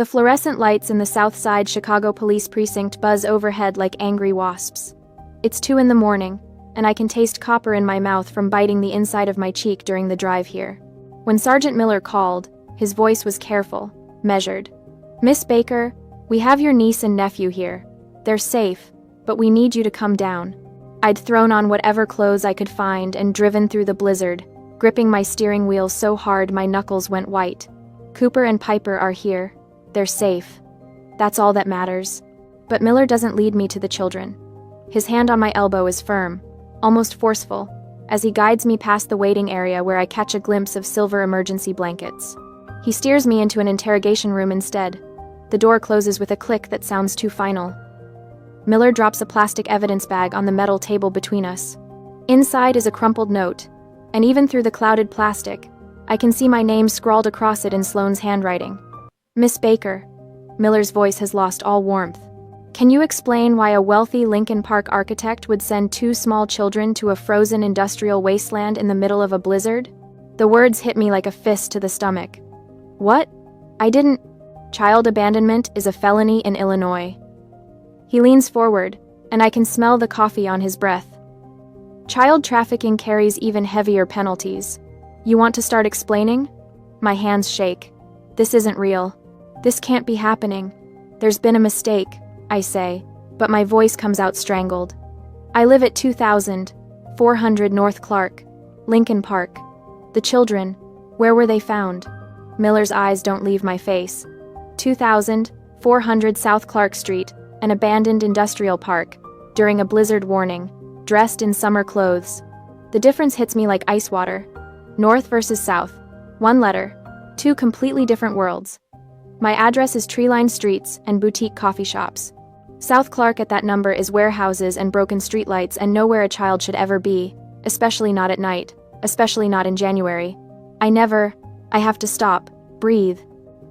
The fluorescent lights in the South Side Chicago Police Precinct buzz overhead like angry wasps. It's 2 in the morning, and I can taste copper in my mouth from biting the inside of my cheek during the drive here. When Sergeant Miller called, his voice was careful, measured. "Miss Baker, we have your niece and nephew here. They're safe, but we need you to come down." I'd thrown on whatever clothes I could find and driven through the blizzard, gripping my steering wheel so hard my knuckles went white. Cooper and Piper are here. They're safe. That's all that matters. But Miller doesn't lead me to the children. His hand on my elbow is firm, almost forceful, as he guides me past the waiting area where I catch a glimpse of silver emergency blankets. He steers me into an interrogation room instead. The door closes with a click that sounds too final. Miller drops a plastic evidence bag on the metal table between us. Inside is a crumpled note, and even through the clouded plastic, I can see my name scrawled across it in Sloane's handwriting. "Miss Baker." Miller's voice has lost all warmth. "Can you explain why a wealthy Lincoln Park architect would send 2 small children to a frozen industrial wasteland in the middle of a blizzard?" The words hit me like a fist to the stomach. "What? I didn't—" "Child abandonment is a felony in Illinois." He leans forward, and I can smell the coffee on his breath. "Child trafficking carries even heavier penalties. You want to start explaining?" My hands shake. "This isn't real. This can't be happening. There's been a mistake," I say, but my voice comes out strangled. "I live at 2400 North Clark, Lincoln Park. The children, where were they found?" Miller's eyes don't leave my face. 2400 South Clark Street, an abandoned industrial park, during a blizzard warning, dressed in summer clothes. The difference hits me like ice water. North versus south. 1 letter. 2 completely different worlds. My address is tree-lined streets and boutique coffee shops. South Clark at that number is warehouses and broken streetlights and nowhere a child should ever be, especially not at night, especially not in January. I have to stop, breathe.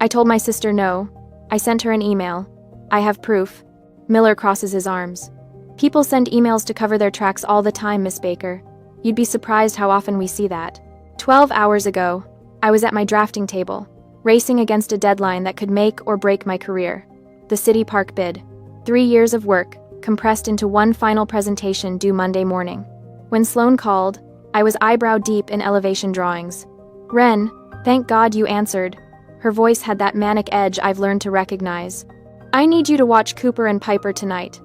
I told my sister no. I sent her an email. I have proof. Miller crosses his arms. "People send emails to cover their tracks all the time, Miss Baker. You'd be surprised how often we see that. 12 hours ago, I was at my drafting table, racing against a deadline that could make or break my career. The city park bid. 3 years of work, compressed into one final presentation due Monday morning. When Sloane called, I was eyebrow deep in elevation drawings. "Ren, thank God you answered." Her voice had that manic edge I've learned to recognize. "I need you to watch Cooper and Piper tonight.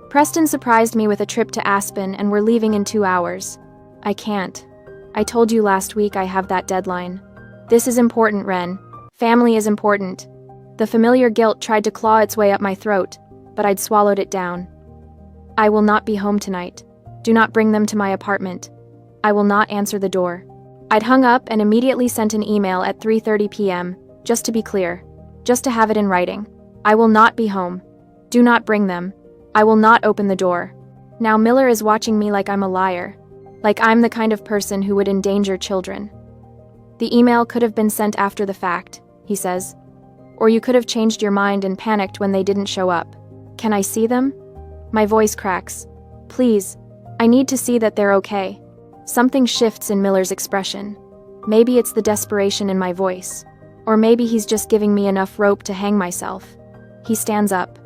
Preston surprised me with a trip to Aspen and we're leaving in 2 hours. I can't. I told you last week I have that deadline. This is important, Ren. Family is important." The familiar guilt tried to claw its way up my throat, but I'd swallowed it down. "I will not be home tonight. Do not bring them to my apartment. I will not answer the door." I'd hung up and immediately sent an email at 3:30 p.m., just to be clear, just to have it in writing. "I will not be home. Do not bring them. I will not open the door." Now Miller is watching me like I'm a liar, like I'm the kind of person who would endanger children. "The email could have been sent after the fact," he says. "Or you could have changed your mind and panicked when they didn't show up. Can I see them?" My voice cracks. "Please, I need to see that they're okay." Something shifts in Miller's expression. Maybe it's the desperation in my voice. Or maybe he's just giving me enough rope to hang myself. He stands up.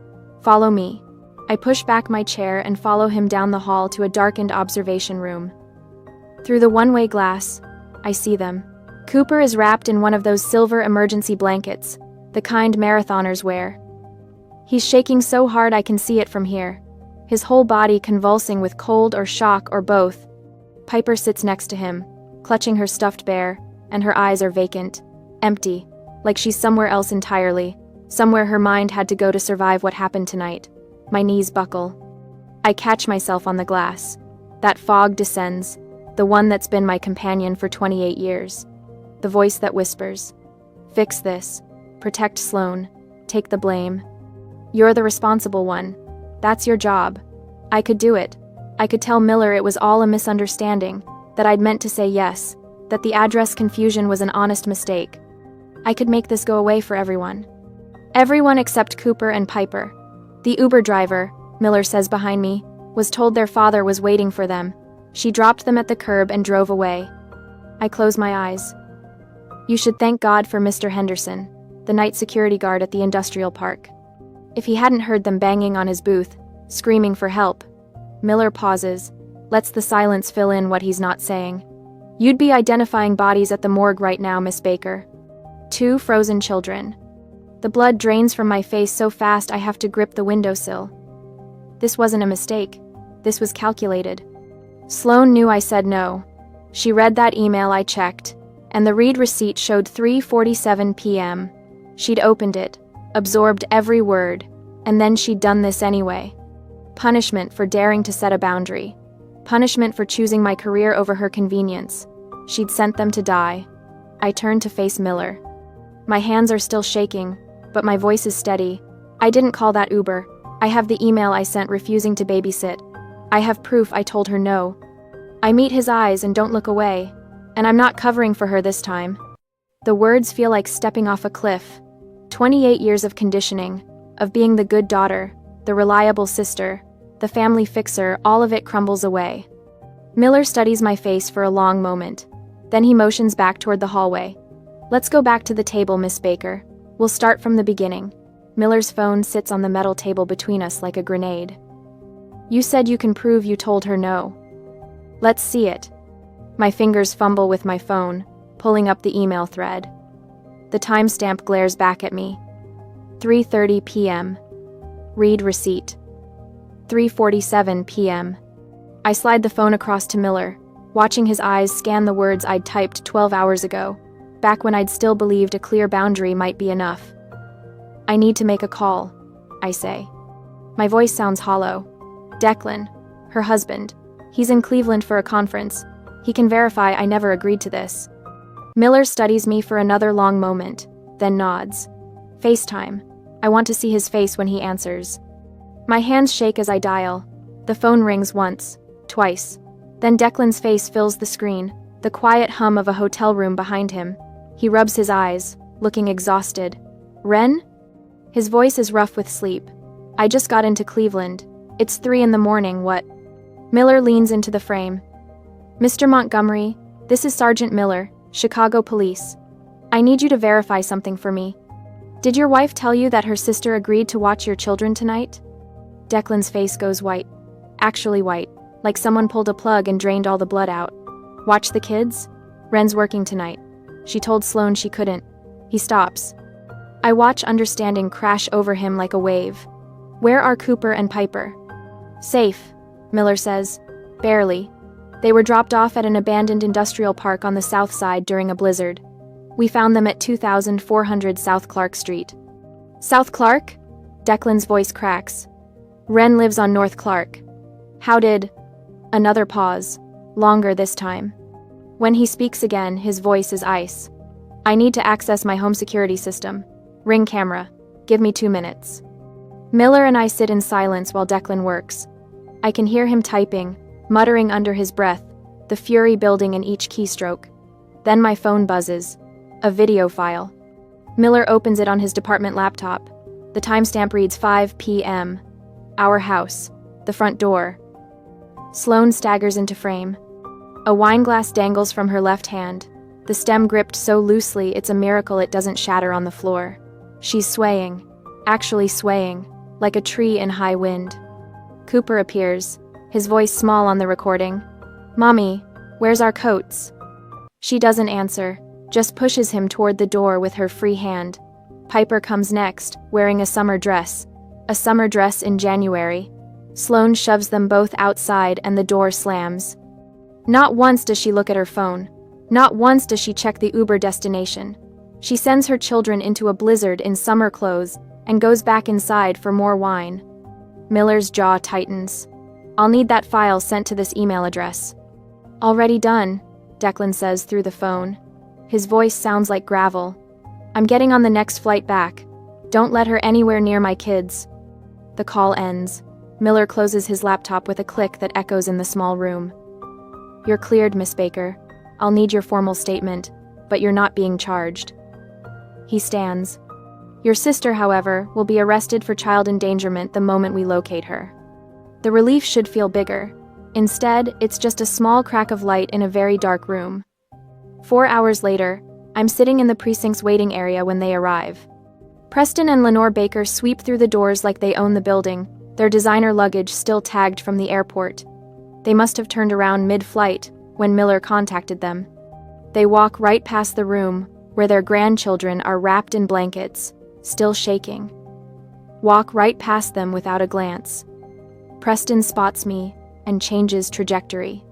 "Follow me." I push back my chair and follow him down the hall to a darkened observation room. Through the one-way glass, I see them. Cooper is wrapped in one of those silver emergency blankets, the kind marathoners wear. He's shaking so hard I can see it from here, his whole body convulsing with cold or shock or both. Piper sits next to him, clutching her stuffed bear, and her eyes are vacant, empty, like she's somewhere else entirely, somewhere her mind had to go to survive what happened tonight. My knees buckle. I catch myself on the glass. That fog descends, the one that's been my companion for 28 years. The voice that whispers, "Fix this. Protect Sloane. Take the blame. You're the responsible one. That's your job." I could do it. I could tell Miller it was all a misunderstanding, that I'd meant to say yes, that the address confusion was an honest mistake. I could make this go away for everyone. Everyone except Cooper and Piper. The Uber driver, Miller says behind me, was told their father was waiting for them. She dropped them at the curb and drove away. I close my eyes. "You should thank God for Mr. Henderson. the night security guard at the industrial park. If he hadn't heard them banging on his booth, screaming for help. Miller pauses, lets the silence fill in what he's not saying. You'd be identifying bodies at the morgue right now, Miss Baker. 2 frozen children. The blood drains from my face so fast I have to grip the windowsill. This wasn't a mistake. This was calculated. Sloane knew I said no. She read that email I checked, and the read receipt showed 3:47 p.m. She'd opened it, absorbed every word, and then she'd done this anyway. Punishment for daring to set a boundary. Punishment for choosing my career over her convenience. She'd sent them to die. I turned to face Miller. My hands are still shaking, but my voice is steady. I didn't call that Uber. I have the email I sent refusing to babysit. I have proof I told her no. I meet his eyes and don't look away, and I'm not covering for her this time. The words feel like stepping off a cliff. 28 years of conditioning, of being the good daughter, the reliable sister, the family fixer, all of it crumbles away. Miller studies my face for a long moment. Then he motions back toward the hallway. Let's go back to the table, Miss Baker. We'll start from the beginning. Miller's phone sits on the metal table between us like a grenade. You said you can prove you told her no. Let's see it. My fingers fumble with my phone, pulling up the email thread. The timestamp glares back at me. 3:30 p.m. Read receipt. 3:47 p.m. I slide the phone across to Miller, watching his eyes scan the words I'd typed 12 hours ago, back when I'd still believed a clear boundary might be enough. I need to make a call, I say. My voice sounds hollow. Declan, her husband, he's in Cleveland for a conference. He can verify I never agreed to this. Miller studies me for another long moment, then nods. FaceTime. I want to see his face when he answers. My hands shake as I dial. The phone rings once, twice. Then Declan's face fills the screen, the quiet hum of a hotel room behind him. He rubs his eyes, looking exhausted. Ren? His voice is rough with sleep. I just got into Cleveland. It's 3 a.m, what? Miller leans into the frame. Mr. Montgomery, this is Sergeant Miller, Chicago Police. I need you to verify something for me. Did your wife tell you that her sister agreed to watch your children tonight? Declan's face goes white. Actually white, like someone pulled a plug and drained all the blood out. Watch the kids? Ren's working tonight. She told Sloane she couldn't. He stops. I watch understanding crash over him like a wave. Where are Cooper and Piper? Safe, Miller says. Barely. They were dropped off at an abandoned industrial park on the south side during a blizzard. We found them at 2400 South Clark Street. South Clark? Declan's voice cracks. Ren lives on North Clark. How did... Another pause. Longer this time. When he speaks again, his voice is ice. I need to access my home security system. Ring camera. Give me 2 minutes. Miller and I sit in silence while Declan works. I can hear him typing, muttering under his breath, the fury building in each keystroke. Then my phone buzzes. A video file. Miller opens it on his department laptop. The timestamp reads 5 p.m. Our house. The front door. Sloane staggers into frame. A wine glass dangles from her left hand, the stem gripped so loosely it's a miracle it doesn't shatter on the floor. She's swaying, actually swaying, like a tree in high wind. Cooper appears, his voice small on the recording. Mommy, where's our coats? She doesn't answer, just pushes him toward the door with her free hand. Piper comes next, wearing a summer dress in January. Sloane shoves them both outside and the door slams. Not once does she look at her phone. Not once does she check the Uber destination. She sends her children into a blizzard in summer clothes and goes back inside for more wine. Miller's jaw tightens. I'll need that file sent to this email address. Already done, Declan says through the phone. His voice sounds like gravel. I'm getting on the next flight back. Don't let her anywhere near my kids. The call ends. Miller closes his laptop with a click that echoes in the small room. You're cleared, Miss Baker. I'll need your formal statement, but you're not being charged. He stands. Your sister, however, will be arrested for child endangerment the moment we locate her. The relief should feel bigger. Instead, it's just a small crack of light in a very dark room. 4 hours later, I'm sitting in the precinct's waiting area when they arrive. Preston and Lenore Baker sweep through the doors like they own the building, their designer luggage still tagged from the airport. They must have turned around mid-flight when Miller contacted them. They walk right past the room where their grandchildren are wrapped in blankets, still shaking. Walk right past them without a glance. Preston spots me and changes trajectory.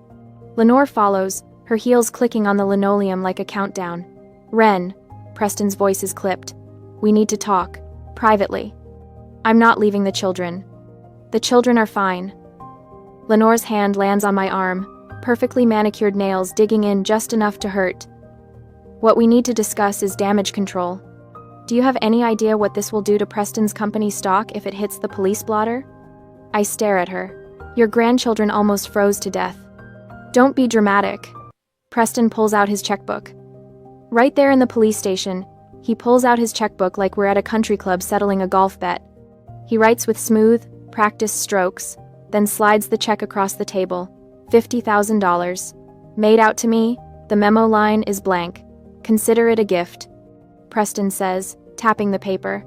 Lenore follows, her heels clicking on the linoleum like a countdown. "Ren," Preston's voice is clipped. "We need to talk. Privately. I'm not leaving the children. The children are fine." Lenore's hand lands on my arm, perfectly manicured nails digging in just enough to hurt. "What we need to discuss is damage control. Do you have any idea what this will do to Preston's company stock if it hits the police blotter?" I stare at her. "Your grandchildren almost froze to death." "Don't be dramatic." Preston pulls out his checkbook. Right there in the police station, he pulls out his checkbook like we're at a country club settling a golf bet. He writes with smooth, practiced strokes, then slides the check across the table. $50,000. Made out to me, the memo line is blank. "Consider it a gift," Preston says, tapping the paper.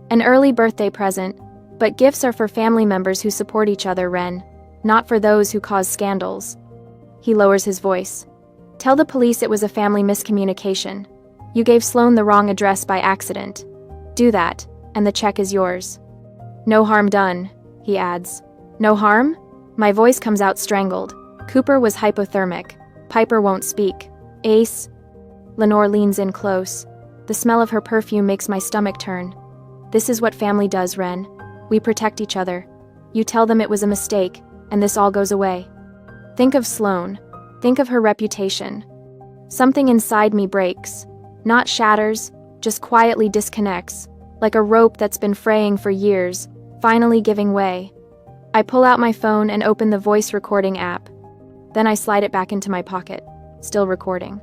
"An early birthday present, but gifts are for family members who support each other, Ren, not for those who cause scandals." He lowers his voice. "Tell the police it was a family miscommunication. You gave Sloan the wrong address by accident. Do that, and the check is yours." "No harm done," he adds. "No harm?" My voice comes out strangled. "Cooper was hypothermic. Piper won't speak. Ace." Lenore leans in close. The smell of her perfume makes my stomach turn. "This is what family does, Ren. We protect each other. You tell them it was a mistake, and this all goes away. Think of Sloan. Think of her reputation." Something inside me breaks. Not shatters, just quietly disconnects, like a rope that's been fraying for years, finally giving way. I pull out my phone and open the voice recording app. Then I slide it back into my pocket, still recording.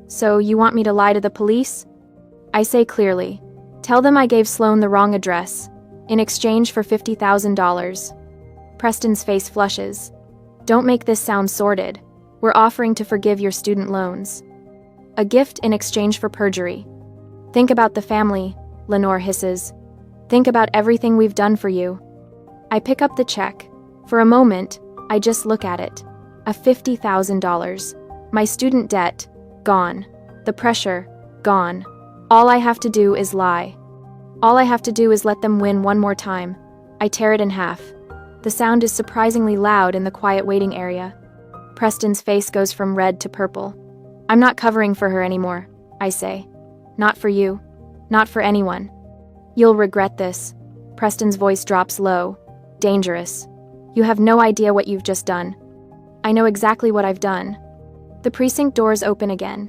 "So you want me to lie to the police?" I say clearly. "Tell them I gave Sloan the wrong address, in exchange for $50,000. Preston's face flushes. "Don't make this sound sordid. We're offering to forgive your student loans." "A gift in exchange for perjury." "Think about the family," Lenore hisses. "Think about everything we've done for you." I pick up the check. For a moment, I just look at it. A $50,000. My student debt, gone. The pressure, gone. All I have to do is lie. All I have to do is let them win one more time. I tear it in half. The sound is surprisingly loud in the quiet waiting area. Preston's face goes from red to purple. "I'm not covering for her anymore," I say. "Not for you. Not for anyone. You'll regret this." Preston's voice drops low. "Dangerous. You have no idea what you've just done." I know exactly what I've done. The precinct doors open again.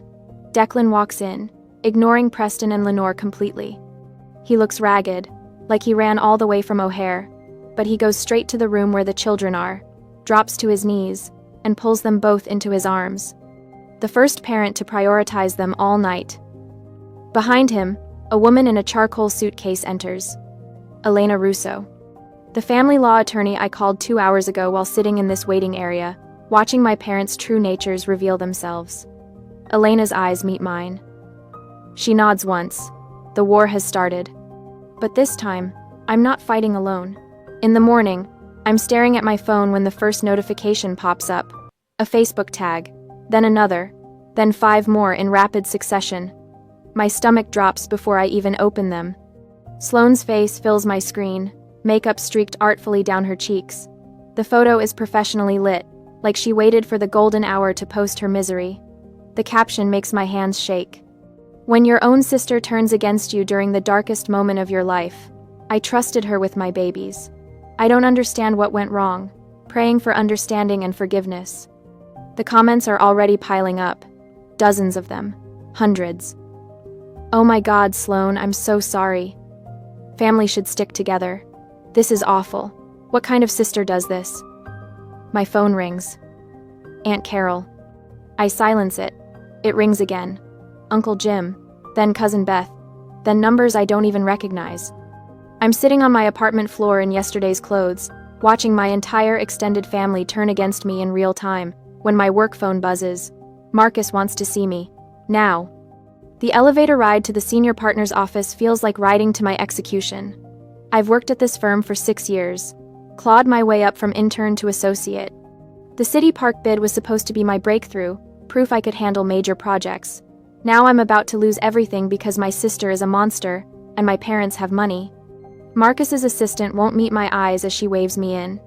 Declan walks in, ignoring Preston and Lenore completely. He looks ragged, like he ran all the way from O'Hare, but he goes straight to the room where the children are, drops to his knees, and pulls them both into his arms. The first parent to prioritize them all night. Behind him, a woman in a charcoal suitcase enters. Elena Russo. The family law attorney I called 2 hours ago while sitting in this waiting area, watching my parents' true natures reveal themselves. Elena's eyes meet mine. She nods once. The war has started. But this time, I'm not fighting alone. In the morning, I'm staring at my phone when the first notification pops up. A Facebook tag, then another, then 5 more in rapid succession. My stomach drops before I even open them. Sloane's face fills my screen, makeup streaked artfully down her cheeks. The photo is professionally lit, like she waited for the golden hour to post her misery. The caption makes my hands shake. "When your own sister turns against you during the darkest moment of your life, I trusted her with my babies. I don't understand what went wrong, praying for understanding and forgiveness." The comments are already piling up. Dozens of them. Hundreds. "Oh my God, Sloan, I'm so sorry. Family should stick together. This is awful. What kind of sister does this?" My phone rings. Aunt Carol. I silence it. It rings again. Uncle Jim, then Cousin Beth, then numbers I don't even recognize. I'm sitting on my apartment floor in yesterday's clothes, watching my entire extended family turn against me in real time, when my work phone buzzes. Marcus wants to see me. Now. The elevator ride to the senior partner's office feels like riding to my execution. I've worked at this firm for 6 years, clawed my way up from intern to associate. The City Park bid was supposed to be my breakthrough, proof I could handle major projects. Now I'm about to lose everything because my sister is a monster, and my parents have money. Marcus's assistant won't meet my eyes as she waves me in.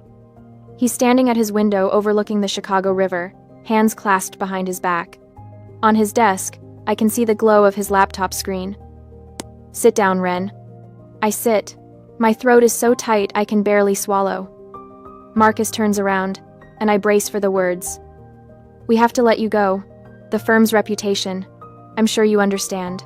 He's standing at his window overlooking the Chicago River, hands clasped behind his back. On his desk, I can see the glow of his laptop screen. "Sit down, Ren." I sit. My throat is so tight I can barely swallow. Marcus turns around, and I brace for the words. "We have to let you go. The firm's reputation. I'm sure you understand."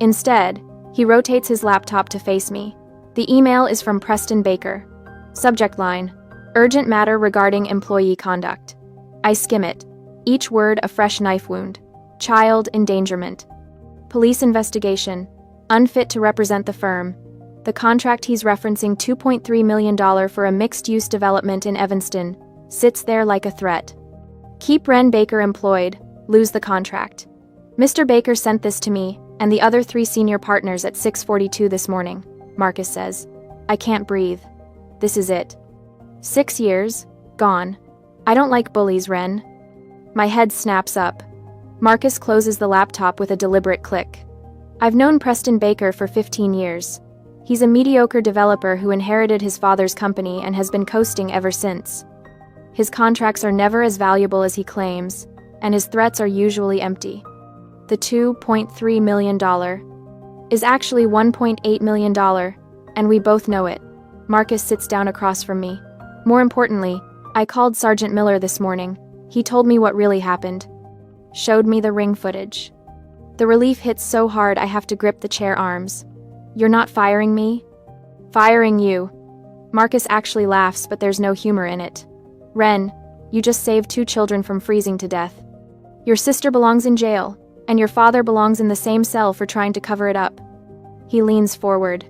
Instead, he rotates his laptop to face me. The email is from Preston Baker. Subject line: urgent matter regarding employee conduct. I skim it. Each word a fresh knife wound. Child endangerment. Police investigation. Unfit to represent the firm. The contract he's referencing, $2.3 million for a mixed-use development in Evanston, sits there like a threat. Keep Ren Baker employed, lose the contract. Mr. Baker sent this to me and the other 3 senior partners at 6:42 this morning, Marcus says. I can't breathe. This is it. 6 years, gone. I don't like bullies, Ren. My head snaps up. Marcus closes the laptop with a deliberate click. I've known Preston Baker for 15 years. He's a mediocre developer who inherited his father's company and has been coasting ever since. His contracts are never as valuable as he claims, and his threats are usually empty. The $2.3 million is actually $1.8 million, and we both know it. Marcus sits down across from me. More importantly, I called Sergeant Miller this morning. He told me what really happened. Showed me the ring footage. The relief hits so hard I have to grip the chair arms. You're not firing me? Firing you. Marcus actually laughs, but there's no humor in it. Ren, you just saved 2 children from freezing to death. Your sister belongs in jail, and your father belongs in the same cell for trying to cover it up. He leans forward.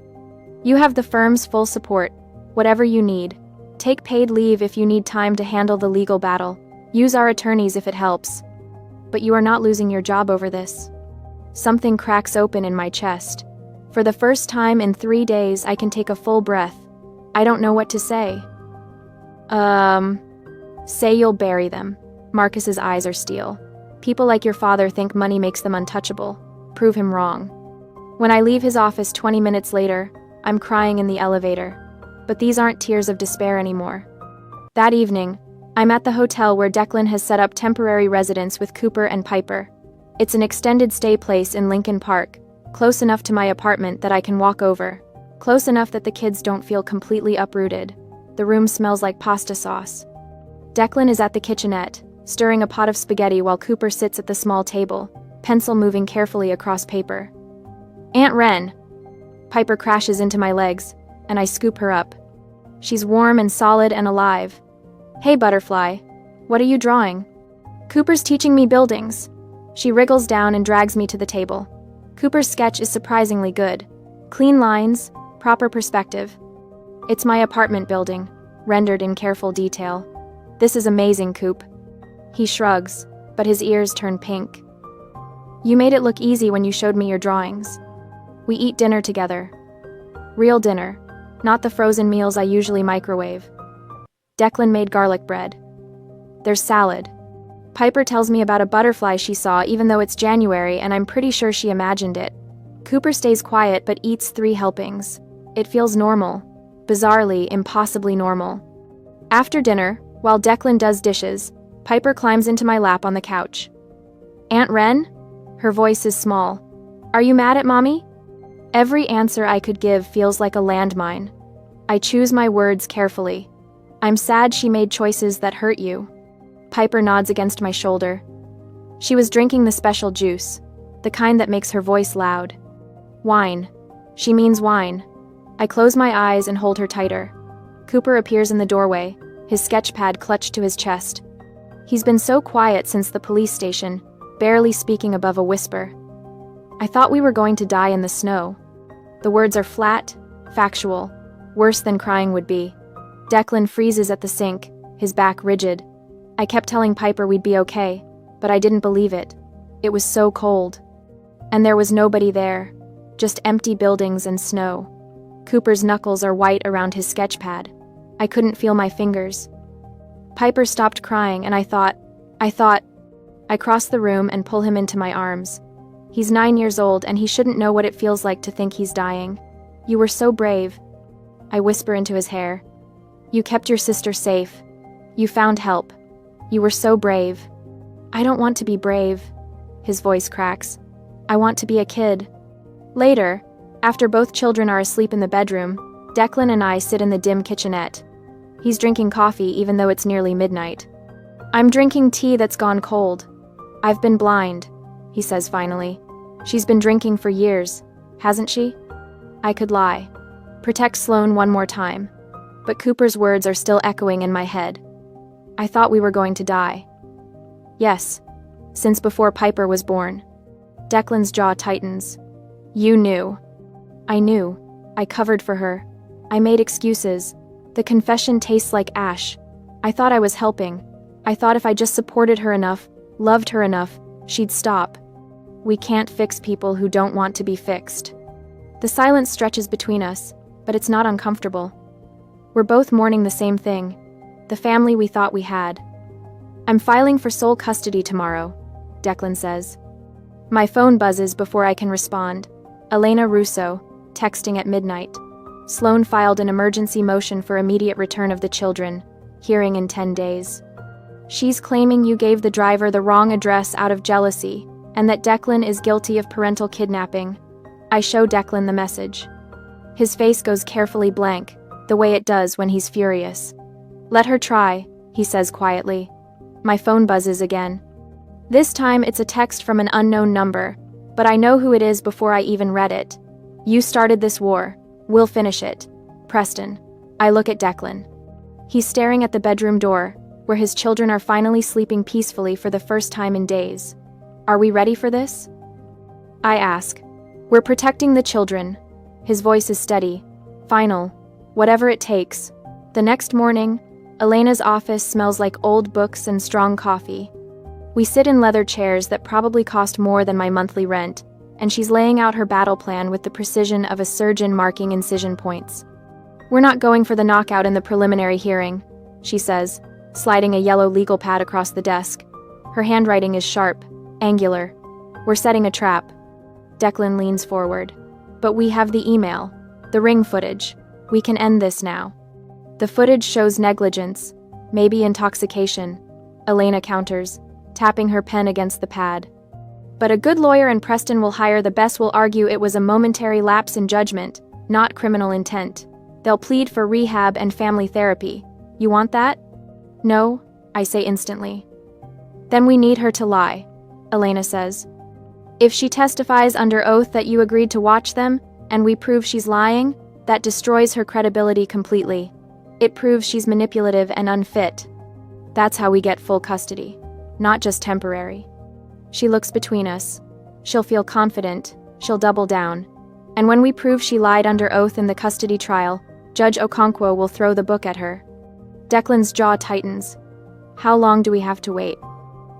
You have the firm's full support, whatever you need. Take paid leave if you need time to handle the legal battle. Use our attorneys if it helps. But you are not losing your job over this. Something cracks open in my chest. For the first time in 3 days, I can take a full breath. I don't know what to say. Say you'll bury them. Marcus's eyes are steel. People like your father think money makes them untouchable. Prove him wrong. When I leave his office 20 minutes later, I'm crying in the elevator. But these aren't tears of despair anymore. That evening, I'm at the hotel where Declan has set up temporary residence with Cooper and Piper. It's an extended stay place in Lincoln Park, close enough to my apartment that I can walk over, close enough that the kids don't feel completely uprooted. The room smells like pasta sauce. Declan is at the kitchenette, stirring a pot of spaghetti while Cooper sits at the small table, pencil moving carefully across paper. Aunt Ren! Piper crashes into my legs, and I scoop her up. She's warm and solid and alive. Hey, Butterfly. What are you drawing? Cooper's teaching me buildings. She wriggles down and drags me to the table. Cooper's sketch is surprisingly good. Clean lines, proper perspective. It's my apartment building, rendered in careful detail. This is amazing, Coop. He shrugs, but his ears turn pink. You made it look easy when you showed me your drawings. We eat dinner together. Real dinner, not the frozen meals I usually microwave. Declan made garlic bread. There's salad. Piper tells me about a butterfly she saw even though it's January and I'm pretty sure she imagined it. Cooper stays quiet but eats 3 helpings. It feels normal. Bizarrely, impossibly normal. After dinner, while Declan does dishes, Piper climbs into my lap on the couch. Aunt Ren? Her voice is small. Are you mad at Mommy? Every answer I could give feels like a landmine. I choose my words carefully. I'm sad she made choices that hurt you. Piper nods against my shoulder. She was drinking the special juice, the kind that makes her voice loud. Wine. She means wine. I close my eyes and hold her tighter. Cooper appears in the doorway, his sketch pad clutched to his chest. He's been so quiet since the police station, barely speaking above a whisper. I thought we were going to die in the snow. The words are flat, factual, worse than crying would be. Declan freezes at the sink, his back rigid. I kept telling Piper we'd be okay, but I didn't believe it. It was so cold. And there was nobody there, just empty buildings and snow. Cooper's knuckles are white around his sketch pad. I couldn't feel my fingers. Piper stopped crying, and I thought, I cross the room and pull him into my arms. He's 9 years old, and he shouldn't know what it feels like to think he's dying. You were so brave. I whisper into his hair. You kept your sister safe. You found help. You were so brave. I don't want to be brave. His voice cracks. I want to be a kid. Later, after both children are asleep in the bedroom, Declan and I sit in the dim kitchenette. He's drinking coffee even though it's nearly midnight. I'm drinking tea that's gone cold. I've been blind, he says finally. She's been drinking for years, hasn't she? I could lie. Protect Sloane one more time. But Cooper's words are still echoing in my head. I thought we were going to die. Yes, since before Piper was born. Declan's jaw tightens. You knew. I knew. I covered for her. I made excuses. The confession tastes like ash. I thought I was helping. I thought if I just supported her enough, loved her enough, she'd stop. We can't fix people who don't want to be fixed. The silence stretches between us, but it's not uncomfortable. We're both mourning the same thing, the family we thought we had. I'm filing for sole custody tomorrow, Declan says. My phone buzzes before I can respond. Elena Russo, texting at midnight. Sloane filed an emergency motion for immediate return of the children, hearing in 10 days. She's claiming you gave the driver the wrong address out of jealousy, and that Declan is guilty of parental kidnapping. I show Declan the message. His face goes carefully blank, the way it does when he's furious. Let her try, he says quietly. My phone buzzes again. This time it's a text from an unknown number, but I know who it is before I even read it. You started this war. We'll finish it. Preston. I look at Declan. He's staring at the bedroom door, where his children are finally sleeping peacefully for the first time in days. Are we ready for this? I ask. We're protecting the children. His voice is steady. Final. Whatever it takes. The next morning, Elena's office smells like old books and strong coffee. We sit in leather chairs that probably cost more than my monthly rent, and she's laying out her battle plan with the precision of a surgeon marking incision points. We're not going for the knockout in the preliminary hearing, she says, sliding a yellow legal pad across the desk. Her handwriting is sharp, angular. We're setting a trap. Declan leans forward. But we have the email, the ring footage. We can end this now. The footage shows negligence, maybe intoxication, Elena counters, tapping her pen against the pad. But a good lawyer in Preston will hire the best will argue it was a momentary lapse in judgment, not criminal intent. They'll plead for rehab and family therapy. You want that? No, I say instantly. Then we need her to lie, Elena says. If she testifies under oath that you agreed to watch them, and we prove she's lying, that destroys her credibility completely. It proves she's manipulative and unfit. That's how we get full custody, not just temporary. She looks between us. She'll feel confident. She'll double down. And when we prove she lied under oath in the custody trial, Judge Okonkwo will throw the book at her. Declan's jaw tightens. How long do we have to wait?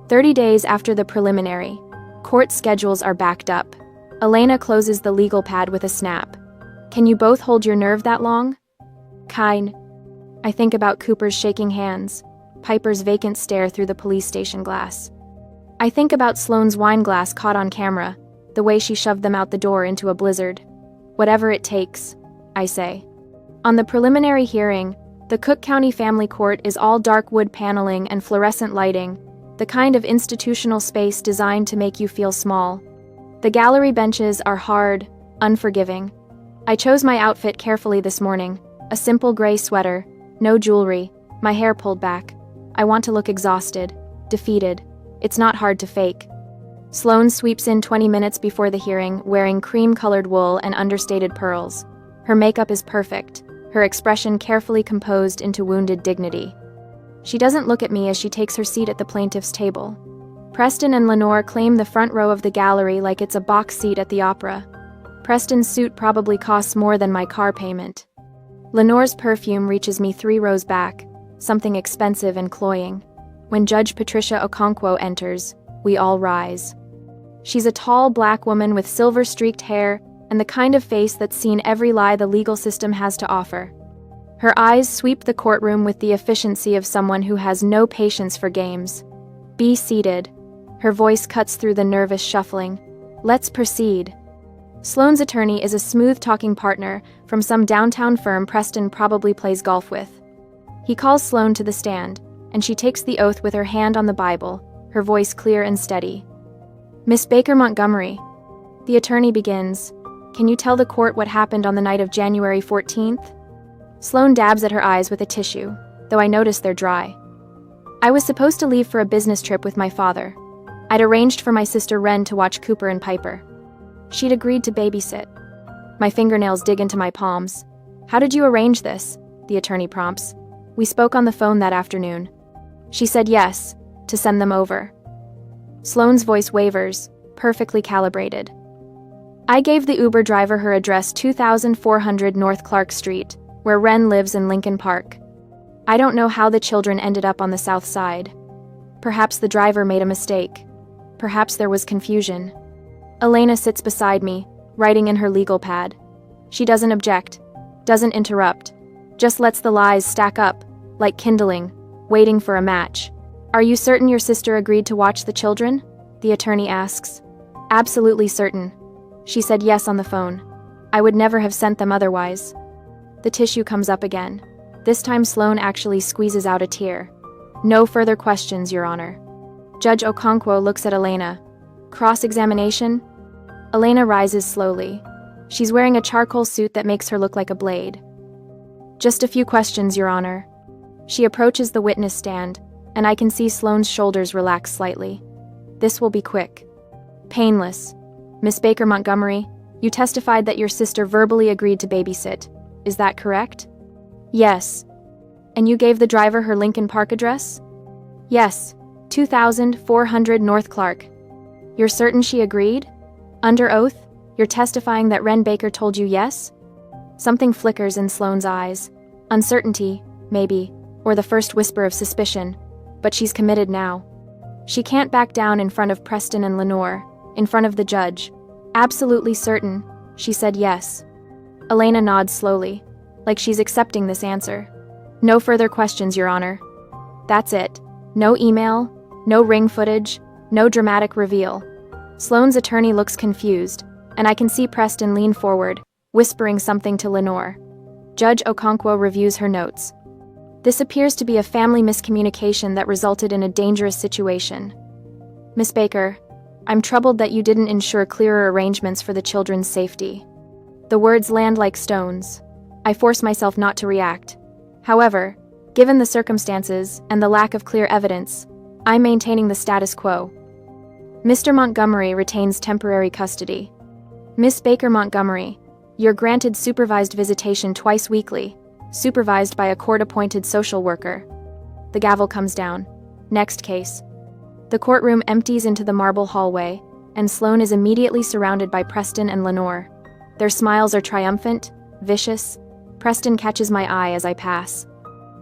30 days after the preliminary. Court schedules are backed up. Elena closes the legal pad with a snap. Can you both hold your nerve that long? Kind. I think about Cooper's shaking hands, Piper's vacant stare through the police station glass. I think about Sloane's wine glass caught on camera, the way she shoved them out the door into a blizzard. Whatever it takes, I say. On the preliminary hearing, the Cook County Family Court is all dark wood paneling and fluorescent lighting, the kind of institutional space designed to make you feel small. The gallery benches are hard, unforgiving. I chose my outfit carefully this morning, a simple gray sweater, no jewelry, my hair pulled back. I want to look exhausted, defeated. It's not hard to fake. Sloane sweeps in 20 minutes before the hearing, wearing cream-colored wool and understated pearls. Her makeup is perfect, her expression carefully composed into wounded dignity. She doesn't look at me as she takes her seat at the plaintiff's table. Preston and Lenore claim the front row of the gallery like it's a box seat at the opera. Preston's suit probably costs more than my car payment. Lenore's perfume reaches me 3 rows back, something expensive and cloying. When Judge Patricia Okonkwo enters, we all rise. She's a tall black woman with silver-streaked hair and the kind of face that's seen every lie the legal system has to offer. Her eyes sweep the courtroom with the efficiency of someone who has no patience for games. "Be seated." Her voice cuts through the nervous shuffling. "Let's proceed." Sloane's attorney is a smooth-talking partner from some downtown firm Preston probably plays golf with. He calls Sloane to the stand, and she takes the oath with her hand on the Bible, her voice clear and steady. "Miss Baker Montgomery," the attorney begins, "can you tell the court what happened on the night of January 14th? Sloane dabs at her eyes with a tissue, though I notice they're dry. "I was supposed to leave for a business trip with my father. I'd arranged for my sister Wren to watch Cooper and Piper. She'd agreed to babysit." My fingernails dig into my palms. "How did you arrange this?" the attorney prompts. "We spoke on the phone that afternoon. She said yes, to send them over." Sloane's voice wavers, perfectly calibrated. "I gave the Uber driver her address 2400 North Clark Street, where Wren lives in Lincoln Park. I don't know how the children ended up on the south side. Perhaps the driver made a mistake. Perhaps there was confusion." Elena sits beside me, writing in her legal pad. She doesn't object, doesn't interrupt, just lets the lies stack up, like kindling, waiting for a match. "Are you certain your sister agreed to watch the children?" the attorney asks. "Absolutely certain. She said yes on the phone. I would never have sent them otherwise." The tissue comes up again. This time Sloane actually squeezes out a tear. "No further questions, Your Honor." Judge Okonkwo looks at Elena. "Cross-examination?" Elena rises slowly. She's wearing a charcoal suit that makes her look like a blade. "Just a few questions, Your Honor." She approaches the witness stand, and I can see Sloane's shoulders relax slightly. "This will be quick. Painless. Miss Baker Montgomery, you testified that your sister verbally agreed to babysit. Is that correct?" "Yes." "And you gave the driver her Lincoln Park address?" "Yes, 2400 North Clark." "You're certain she agreed? Under oath, you're testifying that Wren Baker told you yes?" Something flickers in Sloane's eyes. Uncertainty, maybe, or the first whisper of suspicion, but she's committed now. She can't back down in front of Preston and Lenore, in front of the judge. "Absolutely certain," she said yes. Elena nods slowly, like she's accepting this answer. "No further questions, Your Honor." That's it. No email, no ring footage, no dramatic reveal. Sloane's attorney looks confused, and I can see Preston lean forward, whispering something to Lenore. Judge Okonkwo reviews her notes. "This appears to be a family miscommunication that resulted in a dangerous situation. Miss Baker, I'm troubled that you didn't ensure clearer arrangements for the children's safety." The words land like stones. I force myself not to react. However, given the circumstances and the lack of clear evidence, I'm maintaining the status quo. Mr. Montgomery retains temporary custody. Miss Baker Montgomery, you're granted supervised visitation twice weekly, supervised by a court-appointed social worker. The gavel comes down. Next case. The courtroom empties into the marble hallway, and Sloane is immediately surrounded by Preston and Lenore. Their smiles are triumphant, vicious. Preston catches my eye as I pass.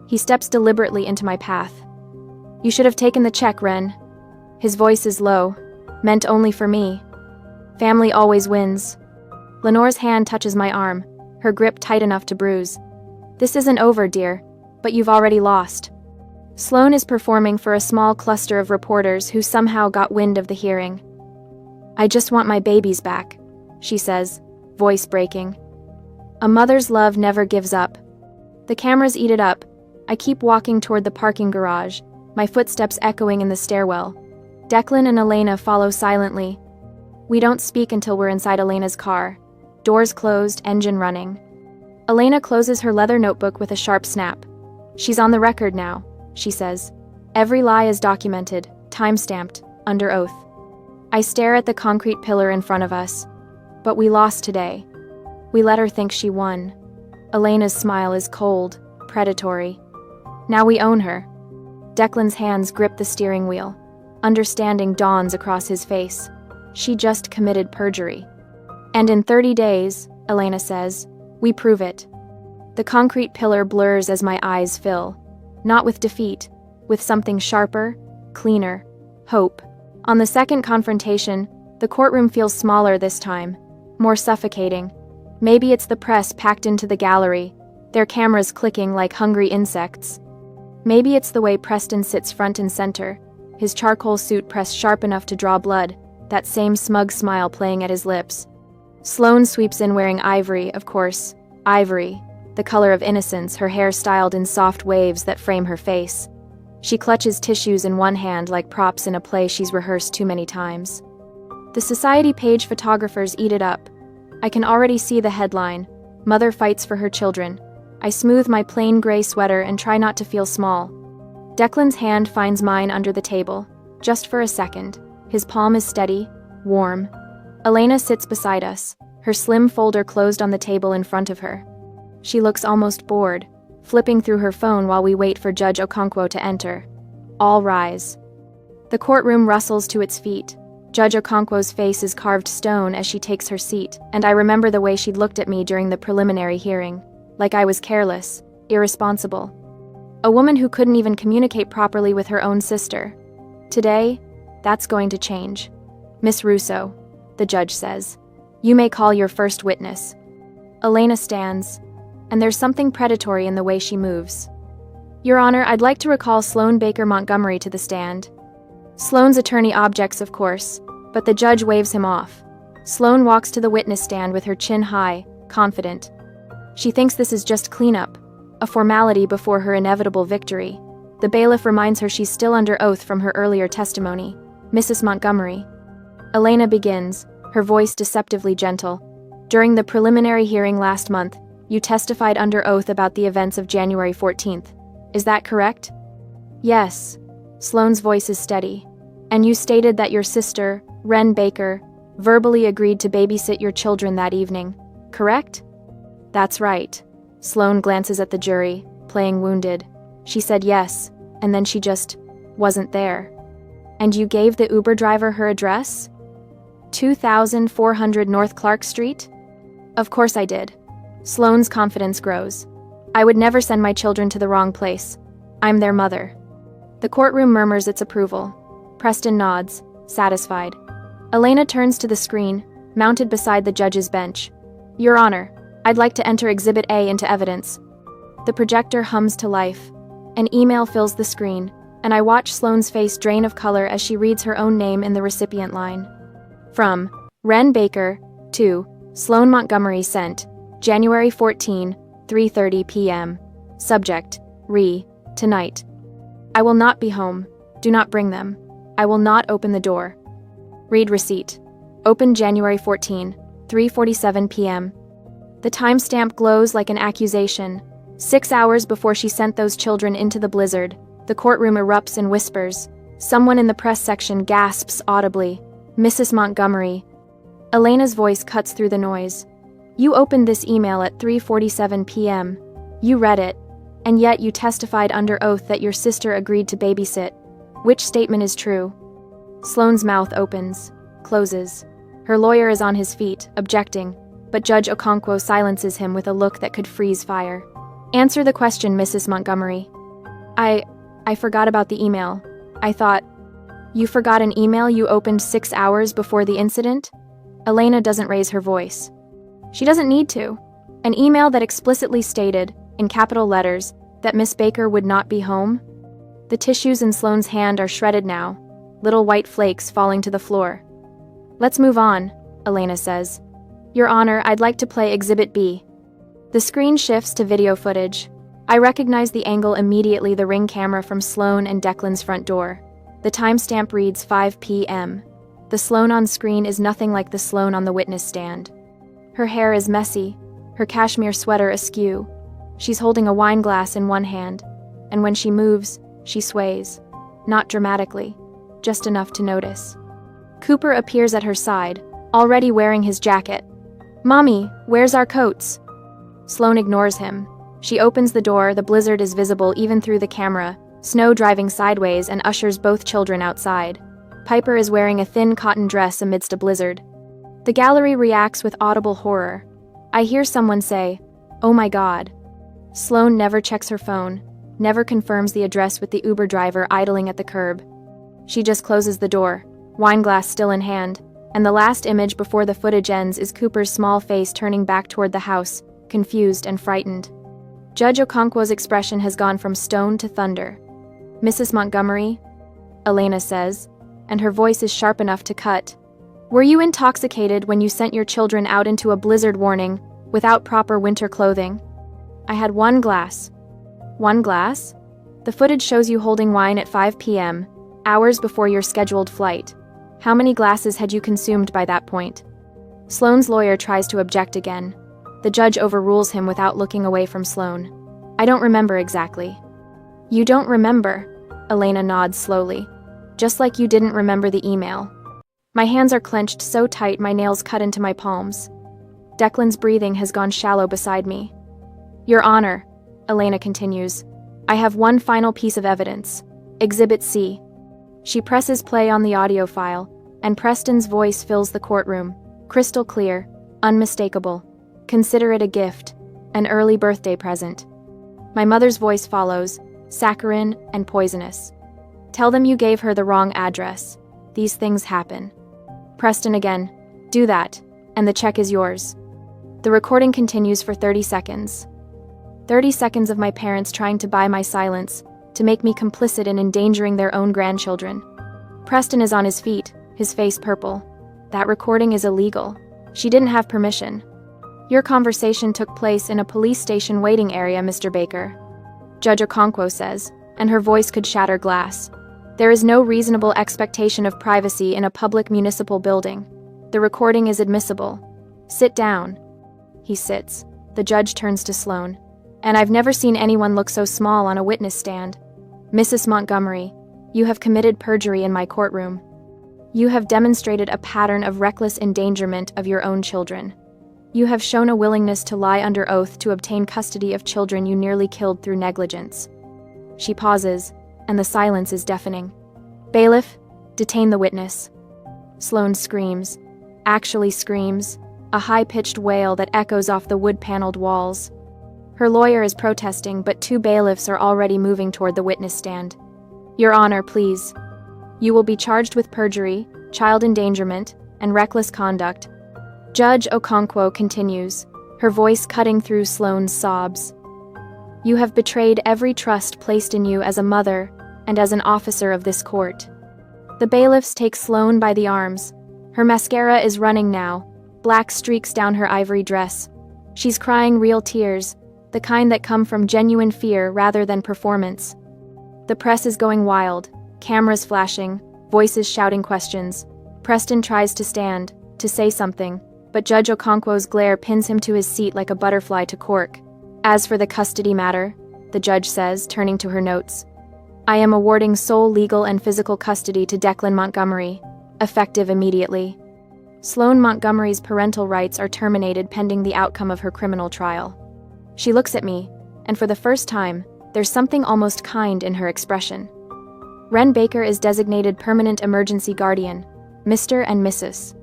He steps deliberately into my path. "You should have taken the check, Wren." His voice is low, meant only for me. Family always wins. Lenore's hand touches my arm, her grip tight enough to bruise. "This isn't over, dear, but you've already lost." Sloane is performing for a small cluster of reporters who somehow got wind of the hearing. "I just want my babies back," she says, voice breaking. "A mother's love never gives up." The cameras eat it up. I keep walking toward the parking garage, my footsteps echoing in the stairwell. Declan and Elena follow silently. We don't speak until we're inside Elena's car. Doors closed, engine running. Elena closes her leather notebook with a sharp snap. "She's on the record now," she says. "Every lie is documented, time-stamped, under oath." I stare at the concrete pillar in front of us. But we lost today. We let her think she won. Elena's smile is cold, predatory. Now we own her. Declan's hands grip the steering wheel. Understanding dawns across his face. She just committed perjury. "And in 30 days, Elena says, we prove it." The concrete pillar blurs as my eyes fill. Not with defeat, with something sharper, cleaner, hope. On the second confrontation, The courtroom feels smaller this time, more suffocating. Maybe it's the press packed into the gallery, their cameras clicking like hungry insects. Maybe it's the way Preston sits front and center, his charcoal suit pressed sharp enough to draw blood, that same smug smile playing at his lips. Sloane sweeps in wearing ivory, of course. Ivory, the color of innocence, her hair styled in soft waves that frame her face. She clutches tissues in one hand like props in a play she's rehearsed too many times. The society page photographers eat it up. I can already see the headline, "Mother Fights for Her Children." I smooth my plain gray sweater and try not to feel small. Declan's hand finds mine under the table, just for a second. His palm is steady, warm. Elena sits beside us, her slim folder closed on the table in front of her. She looks almost bored, flipping through her phone while we wait for Judge Okonkwo to enter. All rise. The courtroom rustles to its feet. Judge Okonkwo's face is carved stone as she takes her seat, and I remember the way she'd looked at me during the preliminary hearing, like I was careless, irresponsible. A woman who couldn't even communicate properly with her own sister. Today, that's going to change. "Miss Russo," the judge says, "you may call your first witness." Elena stands, and there's something predatory in the way she moves. "Your Honor, I'd like to recall Sloane Baker Montgomery to the stand." Sloane's attorney objects, of course, but the judge waves him off. Sloane walks to the witness stand with her chin high, confident. She thinks this is just cleanup, a formality before her inevitable victory. The bailiff reminds her she's still under oath from her earlier testimony. "Mrs. Montgomery." Elena begins, her voice deceptively gentle. "During the preliminary hearing last month, you testified under oath about the events of January 14th. Is that correct?" "Yes." Sloane's voice is steady. "And you stated that your sister, Wren Baker, verbally agreed to babysit your children that evening, correct?" "That's right." Sloane glances at the jury, playing wounded. She said yes, and then she just wasn't there. "And you gave the Uber driver her address? 2400 North Clark Street?" "Of course I did." Sloane's confidence grows. "I would never send my children to the wrong place. I'm their mother." The courtroom murmurs its approval. Preston nods, satisfied. Elena turns to the screen, mounted beside the judge's bench. "Your Honor, I'd like to enter Exhibit A into evidence." The projector hums to life. An email fills the screen, and I watch Sloane's face drain of color as she reads her own name in the recipient line. From Wren Baker to Sloane Montgomery sent, January 14, 3:30 p.m. Subject, tonight. I will not be home. Do not bring them. I will not open the door. Read receipt. Open January 14, 3:47 p.m. The timestamp glows like an accusation. 6 hours before she sent those children into the blizzard, the courtroom erupts in whispers. Someone in the press section gasps audibly, "Mrs. Montgomery." Elena's voice cuts through the noise. "You opened this email at 3:47 p.m. You read it, and yet you testified under oath that your sister agreed to babysit. Which statement is true?" Sloane's mouth opens, closes. Her lawyer is on his feet, objecting, but Judge Okonkwo silences him with a look that could freeze fire. "Answer the question, Mrs. Montgomery." I forgot about the email. I thought." "You forgot an email you opened 6 hours before the incident?" Elena doesn't raise her voice. She doesn't need to. An email that explicitly stated, in capital letters, that Miss Baker would not be home? The tissues in Sloane's hand are shredded now, little white flakes falling to the floor. "Let's move on," Elena says. "Your Honor, I'd like to play Exhibit B." The screen shifts to video footage. I recognize the angle immediately, the Ring camera from Sloane and Declan's front door. The timestamp reads 5 p.m. The Sloane on screen is nothing like the Sloane on the witness stand. Her hair is messy, her cashmere sweater askew. She's holding a wine glass in one hand, and when she moves, she sways. Not dramatically, just enough to notice. Cooper appears at her side, already wearing his jacket. "Mommy, where's our coats?" Sloane ignores him. She opens the door, the blizzard is visible even through the camera, snow driving sideways and ushers both children outside. Piper is wearing a thin cotton dress amidst a blizzard. The gallery reacts with audible horror. I hear someone say, "Oh my God." Sloane never checks her phone, never confirms the address with the Uber driver idling at the curb. She just closes the door, wineglass still in hand, and the last image before the footage ends is Cooper's small face turning back toward the house, confused and frightened. Judge Okonkwo's expression has gone from stone to thunder. "Mrs. Montgomery," Elena says, and her voice is sharp enough to cut. "Were you intoxicated when you sent your children out into a blizzard warning without proper winter clothing?" "I had one glass." "One glass? The footage shows you holding wine at 5 p.m., hours before your scheduled flight. How many glasses had you consumed by that point?" Sloane's lawyer tries to object again. The judge overrules him without looking away from Sloane. "I don't remember exactly." "You don't remember?" Elena nods slowly. "Just like you didn't remember the email." My hands are clenched so tight my nails cut into my palms. Declan's breathing has gone shallow beside me. "Your Honor," Elena continues, "I have one final piece of evidence. Exhibit C." She presses play on the audio file, and Preston's voice fills the courtroom, crystal clear, unmistakable. "Consider it a gift, an early birthday present." My mother's voice follows, saccharine and poisonous. "Tell them you gave her the wrong address. These things happen." Preston again, "Do that, and the check is yours." The recording continues for 30 seconds. 30 seconds of my parents trying to buy my silence, to make me complicit in endangering their own grandchildren. Preston is on his feet, his face purple. "That recording is illegal. She didn't have permission." "Your conversation took place in a police station waiting area, Mr. Baker," Judge Okonkwo says, and her voice could shatter glass. "There is no reasonable expectation of privacy in a public municipal building. The recording is admissible. Sit down." He sits. The judge turns to Sloane. "And I've never seen anyone look so small on a witness stand. Mrs. Montgomery, you have committed perjury in my courtroom. You have demonstrated a pattern of reckless endangerment of your own children. You have shown a willingness to lie under oath to obtain custody of children you nearly killed through negligence." She pauses, and the silence is deafening. "Bailiff, detain the witness." Sloane screams, actually screams, a high-pitched wail that echoes off the wood-paneled walls. Her lawyer is protesting, but 2 bailiffs are already moving toward the witness stand. "Your Honor, please. You will be charged with perjury, child endangerment, and reckless conduct." Judge Okonkwo continues, her voice cutting through Sloane's sobs. "You have betrayed every trust placed in you as a mother and as an officer of this court." The bailiffs take Sloane by the arms. Her mascara is running now, black streaks down her ivory dress. She's crying real tears, the kind that come from genuine fear rather than performance. The press is going wild, cameras flashing, voices shouting questions. Preston tries to stand, to say something, but Judge Okonkwo's glare pins him to his seat like a butterfly to cork. "As for the custody matter," the judge says, turning to her notes, "I am awarding sole legal and physical custody to Declan Montgomery, effective immediately." Sloane Montgomery's parental rights are terminated pending the outcome of her criminal trial. She looks at me, and for the first time, there's something almost kind in her expression. Wren Baker is designated permanent emergency guardian, Mr. and Mrs.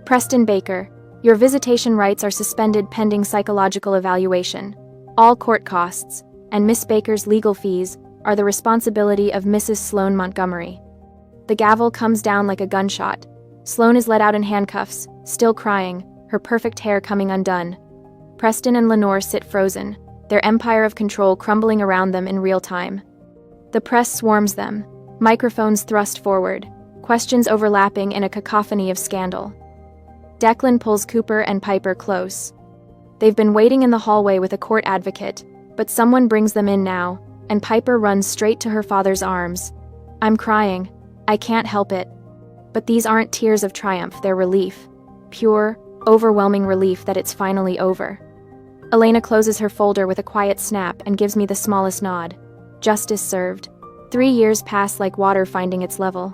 Preston Baker, your visitation rights are suspended pending psychological evaluation. All court costs, and Miss Baker's legal fees, are the responsibility of Mrs. Sloane Montgomery. The gavel comes down like a gunshot. Sloane is let out in handcuffs, still crying, her perfect hair coming undone. Preston and Lenore sit frozen, their empire of control crumbling around them in real time. The press swarms them, microphones thrust forward, questions overlapping in a cacophony of scandal. Declan pulls Cooper and Piper close. They've been waiting in the hallway with a court advocate, but someone brings them in now, and Piper runs straight to her father's arms. "I'm crying. I can't help it." But these aren't tears of triumph, they're relief. Pure, overwhelming relief that it's finally over. Elena closes her folder with a quiet snap and gives me the smallest nod. Justice served. 3 years pass like water finding its level.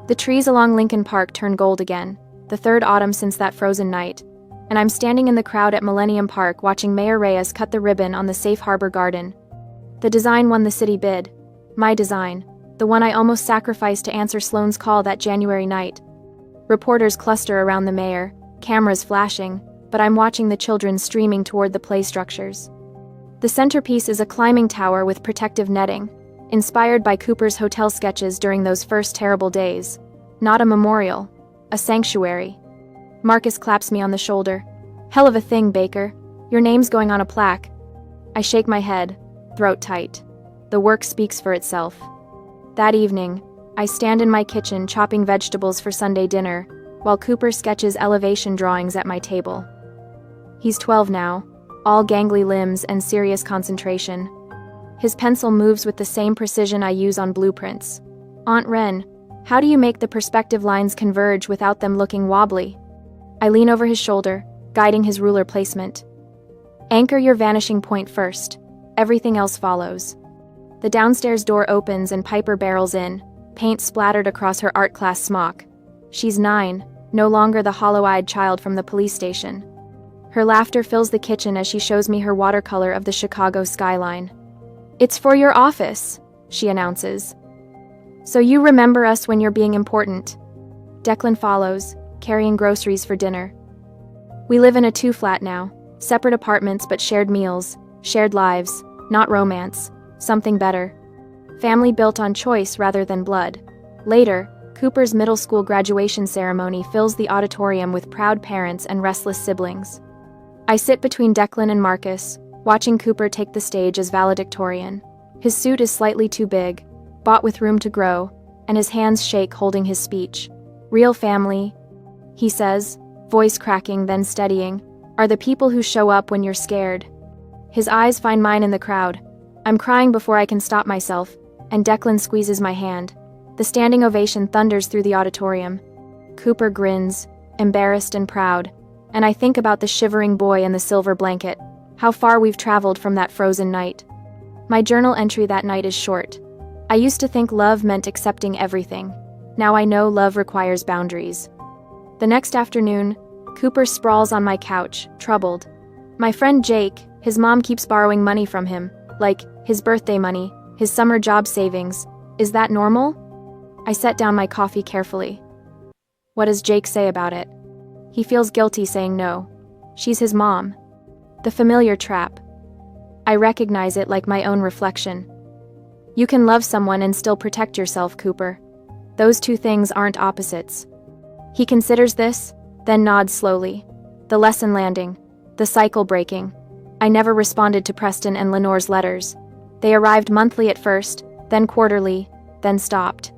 The trees along Lincoln Park turn gold again, the 3rd autumn since that frozen night, and I'm standing in the crowd at Millennium Park watching Mayor Reyes cut the ribbon on the Safe Harbor Garden. The design won the city bid. My design, the one I almost sacrificed to answer Sloane's call that January night. Reporters cluster around the mayor, cameras flashing, but I'm watching the children streaming toward the play structures. The centerpiece is a climbing tower with protective netting, inspired by Cooper's hotel sketches during those first terrible days. Not a memorial, A sanctuary. Marcus claps me on the shoulder. Hell of a thing, Baker. Your name's going on a plaque. I shake my head, throat tight. The work speaks for itself. That evening, I stand in my kitchen chopping vegetables for Sunday dinner, while Cooper sketches elevation drawings at my table. He's 12 now, all gangly limbs and serious concentration. His pencil moves with the same precision I use on blueprints. Aunt Wren, how do you make the perspective lines converge without them looking wobbly? I lean over his shoulder, guiding his ruler placement. Anchor your vanishing point first. Everything else follows. The downstairs door opens and Piper barrels in, paint splattered across her art class smock. She's 9, no longer the hollow-eyed child from the police station. Her laughter fills the kitchen as she shows me her watercolor of the Chicago skyline. It's for your office, she announces. So you remember us when you're being important. Declan follows, carrying groceries for dinner. We live in a 2-flat now, separate apartments but shared meals, shared lives, not romance, something better. Family built on choice rather than blood. Later, Cooper's middle school graduation ceremony fills the auditorium with proud parents and restless siblings. I sit between Declan and Marcus, watching Cooper take the stage as valedictorian. His suit is slightly too big, bought with room to grow, and his hands shake holding his speech. Real family, he says, voice cracking then steadying, are the people who show up when you're scared. His eyes find mine in the crowd. I'm crying before I can stop myself, and Declan squeezes my hand. The standing ovation thunders through the auditorium. Cooper grins, embarrassed and proud, and I think about the shivering boy in the silver blanket, how far we've traveled from that frozen night. My journal entry that night is short. I used to think love meant accepting everything. Now I know love requires boundaries. The next afternoon, Cooper sprawls on my couch, troubled. My friend Jake, his mom keeps borrowing money from him, like his birthday money, his summer job savings. Is that normal? I set down my coffee carefully. What does Jake say about it? He feels guilty saying no. She's his mom. The familiar trap. I recognize it like my own reflection. You can love someone and still protect yourself, Cooper. Those two things aren't opposites. He considers this, then nods slowly. The lesson landing. The cycle breaking. I never responded to Preston and Lenore's letters. They arrived monthly at first, then quarterly, then stopped.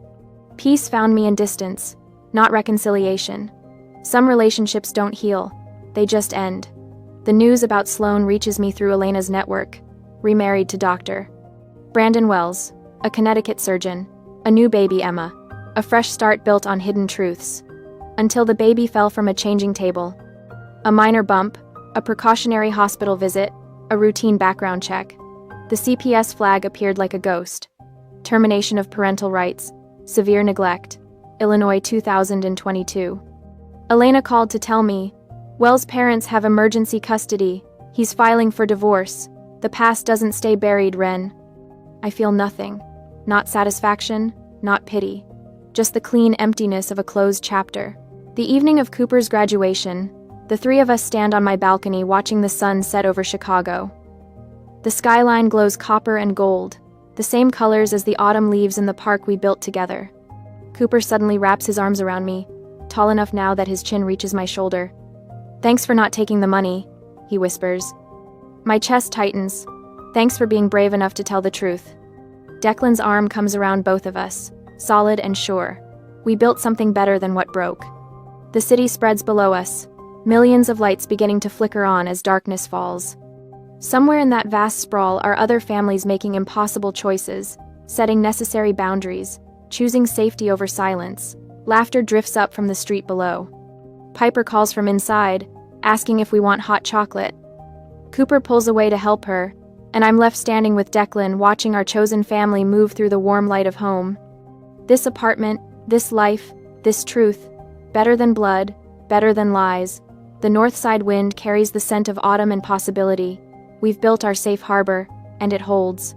Peace found me in distance, not reconciliation. Some relationships don't heal, they just end. The news about Sloan reaches me through Elena's network, remarried to Dr. Brandon Wells, a Connecticut surgeon, a new baby Emma, a fresh start built on hidden truths. Until the baby fell from a changing table. A minor bump, a precautionary hospital visit, a routine background check. The CPS flag appeared like a ghost. Termination of parental rights, severe neglect, Illinois 2022. Elena called to tell me, Wells' parents have emergency custody, he's filing for divorce, the past doesn't stay buried, Ren. I feel nothing, not satisfaction, not pity, just the clean emptiness of a closed chapter. The evening of Cooper's graduation, the three of us stand on my balcony watching the sun set over Chicago. The skyline glows copper and gold, the same colors as the autumn leaves in the park we built together. Cooper suddenly wraps his arms around me, tall enough now that his chin reaches my shoulder. Thanks for not taking the money, he whispers. My chest tightens. Thanks for being brave enough to tell the truth. Declan's arm comes around both of us, solid and sure. We built something better than what broke. The city spreads below us, millions of lights beginning to flicker on as darkness falls. Somewhere in that vast sprawl are other families making impossible choices, setting necessary boundaries, choosing safety over silence. Laughter drifts up from the street below. Piper calls from inside, asking if we want hot chocolate. Cooper pulls away to help her, and I'm left standing with Declan watching our chosen family move through the warm light of home. This apartment, this life, this truth, better than blood, better than lies. The north side wind carries the scent of autumn and possibility. We've built our safe harbor, and it holds.